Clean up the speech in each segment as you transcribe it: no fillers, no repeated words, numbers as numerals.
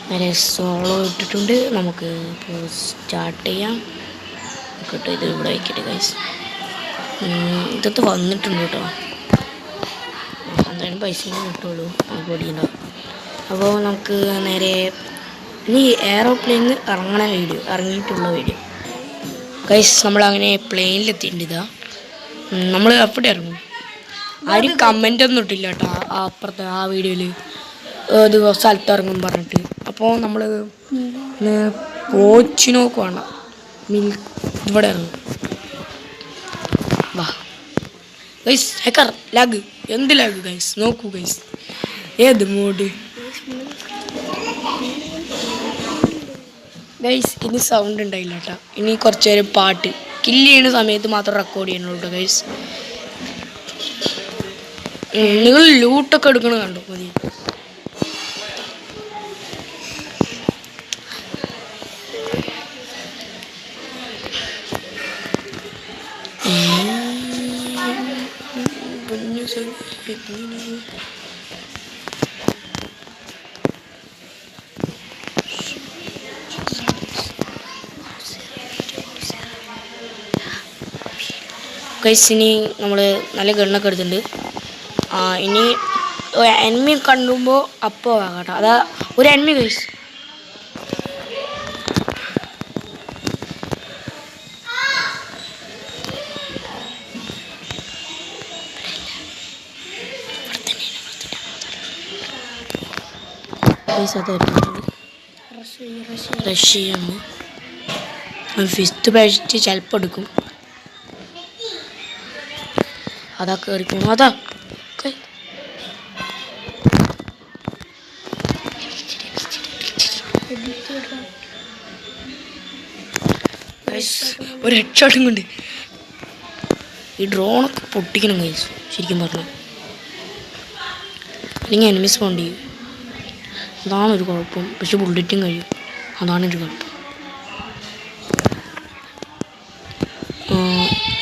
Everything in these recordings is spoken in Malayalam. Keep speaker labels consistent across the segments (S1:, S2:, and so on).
S1: നേരെ സോളോ ഇട്ടിട്ടുണ്ട്. നമുക്ക് ഇപ്പോൾ സ്റ്റാർട്ട് ചെയ്യാം. കേട്ടോ, ഇത് ഇവിടെ വയ്ക്കട്ടെ ഗൈസ്. ഇതൊക്കെ വന്നിട്ടുണ്ട് കേട്ടോ. എന്തായാലും പൈസയും കിട്ടുള്ളൂ, നമുക്ക് പഠിക്കണ്ട. അപ്പോൾ നമുക്ക് നേരെ ഇനി എയറോപ്ലെയിനിൽ ഇറങ്ങിയിട്ടുള്ള വീഡിയോ ഗൈസ്. നമ്മളങ്ങനെ പ്ലെയിനിലെത്തിയിട്ടുണ്ട്. ഇതാ നമ്മൾ അവിടെ ഇറങ്ങും. ആരും കമൻ്റ് ഒന്നും ഇട്ടില്ല കേട്ടോ അപ്പുറത്തെ ആ വീഡിയോയിൽ ഏത് സ്ഥലത്ത് ഇറങ്ങും പറഞ്ഞിട്ട്. അപ്പോൾ നമ്മൾ പോച്ചിനോക്ക് വേണ്ട ഇവിടെ ഇറങ്ങും. വാ ഗൈസ്. ഹെക്കർ ലാഗ്, എന്ത് ലാഗ് ഗൈസ്, നോക്കൂ ഗൈസ്. ഏത് മോഡ് ഗൈസ്. ഇനി സൗണ്ട് ഉണ്ടായില്ല കേട്ടോ. ഇനി കുറച്ച് നേരം പാട്ട് കില്ല് ചെയ്യുന്ന സമയത്ത് മാത്രം റെക്കോർഡ് ചെയ്യണുള്ളൂ കേട്ടോ ഗൈസ്. നിങ്ങൾ ലൂട്ടൊക്കെ എടുക്കണത് കണ്ടോ മതി. ഗൈസ് ഇനി നമ്മൾ നല്ല ഗണ്ണൊക്കെ എടുത്തിട്ടുണ്ട്. ഇനി എനിമി കണ്ടുമ്പോൾ അപ്പോൾ ആകട്ടോ. അതാ ഒരു എനിമി ഗൈസ്. റഷ് ചെയ്യാന്ന് ഫിസ്റ്റ് പേഴ്ച് ചിലപ്പോൾ എടുക്കും. അതാ കയറിക്കണം. അതാ ഒരു ഹെഡ്ഷോട്ടും കൊണ്ട് ഈ ഡ്രോണൊക്കെ പൊട്ടിക്കണം ഗൈസ് ശരിക്കും പറഞ്ഞാൽ. അല്ലെങ്കിൽ എനിമീസ് പോകേണ്ടി ചെയ്യും. അതാണൊരു കുഴപ്പം. പക്ഷെ ബുള്ളറ്റും കഴിയും, അതാണൊരു കുഴപ്പം.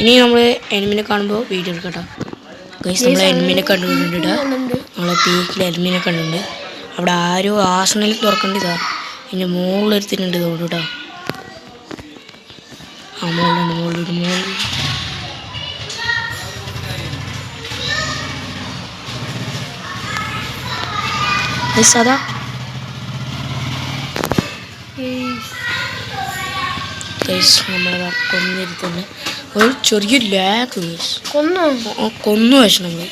S1: ഇനി നമ്മൾ എനിമിനെ കാണുമ്പോൾ വീഡിയോ എടുക്കട്ടോ ഗൈസ്. നമ്മൾ എനിമിനെ കണ്ടുകൊണ്ടിട്ട് നമ്മളെ പീക്കിൽ എനിമിനെ കണ്ടുണ്ട്. അവിടെ ആരോ ആസനയിൽ തുറക്കേണ്ടതാ. ഇതിൻ്റെ മുകളിലെടുത്തിട്ടുണ്ട് തോന്നുന്നു കേട്ടോ. ആ മുകളിലുണ്ട്. ഗൈസ് അതാ ഗൈസ് നമ്മളതാ കൊന്നിരുത്തുണ്ട്. ഒരു ചെറിയ ലാഗ് ഗൈസ്. കൊന്നു പക്ഷെ നമ്മൾ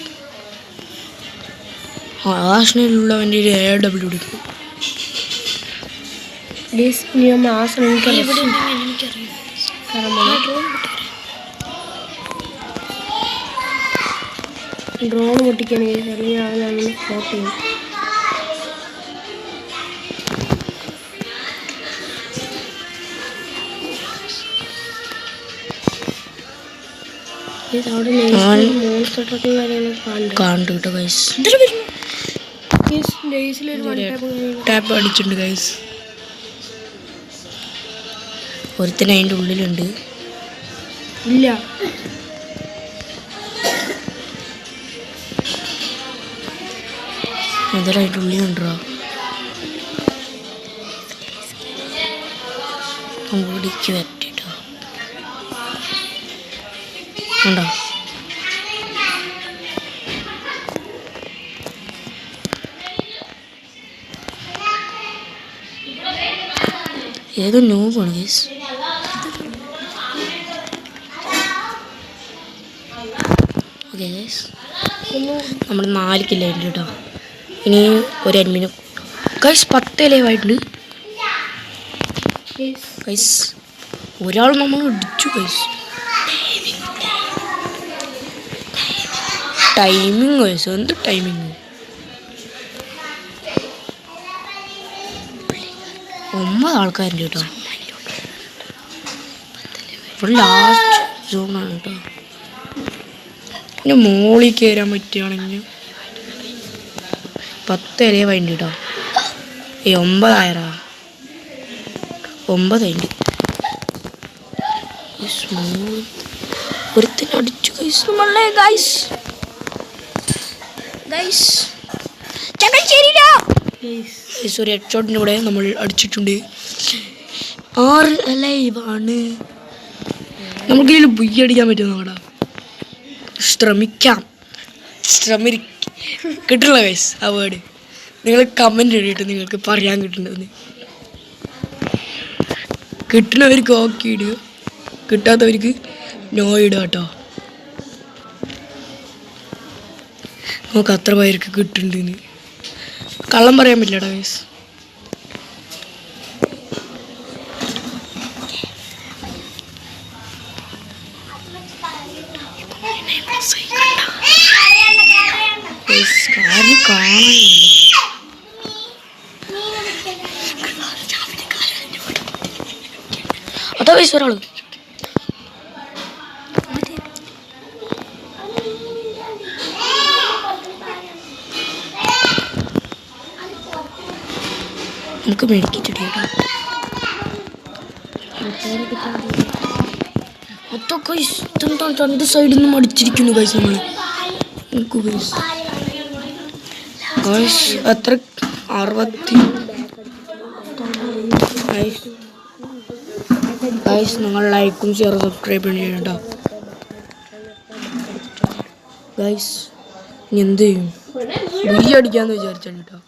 S1: ആസനയിലുള്ളവൻ്റെ ഒരു AW എടുക്കും.
S2: ഡ്രോൺ പൊട്ടിക്കുകയാണെങ്കിൽ അല്ലെങ്കിൽ ഫോട്ടോ ചെയ്യും.
S1: കണ്ടു കേട്ടോ ഗൈസ്. ടാപ്പ് അടിച്ചിട്ടുണ്ട് ഗൈസ്. ഒരുത്തന്നെ അതിൻ്റെ ഉള്ളിലുണ്ട്.
S2: ഇല്ല
S1: എന്തായാലും അതിൻ്റെ ഉള്ളിലുണ്ടോ. ഓടിക്ക് പറ്റിട്ടോ ഉണ്ടോ. ഏതോ നോബാണ് ഗൈസ്. ഓക്കെ ഗൈസ് നമ്മൾ 4 കില്ലായിട്ടുണ്ട് കേട്ടോ. ഇനി ഒരു എനിമിനെ ഗൈസ് 10 ലൈവായിട്ടുണ്ട് ഗൈസ്. ഒരാൾ നമ്മൾ ഇടിച്ചു ഗൈസ്. ടൈമിങ് ഗൈസ്, എന്ത് ടൈമിങ്. 9 ആൾക്കാരുണ്ട് കേട്ടോ. ഇവിടെ ലാസ്റ്റ് സോണാണ് കേട്ടോ. പിന്നെ മോളിൽ കയറാൻ പറ്റുകയാണെങ്കിൽ 10 ലൈവായിട്ടുണ്ട് കേട്ടോ. 9 9 ഒരുത്തന്നെ അടിച്ചു ഗൈസ്. നമ്മളെ ഗൈസ് ചങ്ങനാശ്ശേരിയിലാ ഗൈസ് ഒരു ഹെഡ്ഷോട്ടിൻ്റെ കൂടെ നമ്മൾ അടിച്ചിട്ടുണ്ട്. 6 അലൈവാണ്. നമുക്കിതിൽ ബുയ്യ് അടിക്കാൻ പറ്റും. നോക്കടാ, ശ്രമിക്കാം. കിട്ടില്ല ഗൈസ് ആ വേർഡ്. നിങ്ങൾ കമൻറ്റ് ഇട്ടിട്ട് നിങ്ങൾക്ക് പറയാൻ കിട്ടുന്നുണ്ടെന്ന്. കിട്ടുന്നവർക്ക് ഓക്കെ ഇടുക, കിട്ടാത്തവർക്ക് നോ ഇടുക കേട്ടോ. നമുക്ക് അത്ര പേർക്ക് കിട്ടുന്നുണ്ടെന്ന് കള്ളം പറയാൻ പറ്റില്ലടാ ഗൈസ്. അതോ ഗൈസ് ഒരാള് നമുക്ക് മേടിച്ചിട്ട് രണ്ട് സൈഡിൽ നിന്നും അടിച്ചിരിക്കുന്നു ഗൈസ്. നമ്മൾ നോക്കൂ ഗൈസ്. ഗൈസ് എത്ര 60. ഗൈസ് നിങ്ങൾ ലൈക്കും ഷെയറും സബ്സ്ക്രൈബ് ചെയ്യണം കേട്ടോ ഗൈസ്. ഇനി എന്ത് ചെയ്യും? ബുയ്യ് അടിക്കാമെന്ന് വിചാരിച്ചാണ് കേട്ടോ.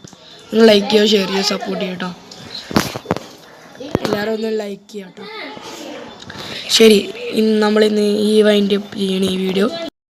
S1: നിങ്ങൾ ലൈക്ക് ചെയ്യുക, ഷെയർ ചെയ്യുക, സപ്പോർട്ട് ചെയ്യുക കേട്ടോ. എല്ലാവരും ഒന്ന് ലൈക്ക് ചെയ്യാം കേട്ടോ. ശരി, നമ്മളിന്ന് ഈ വൈൻഡ് അപ്പ് ചെയ്യണം ഈ വീഡിയോ.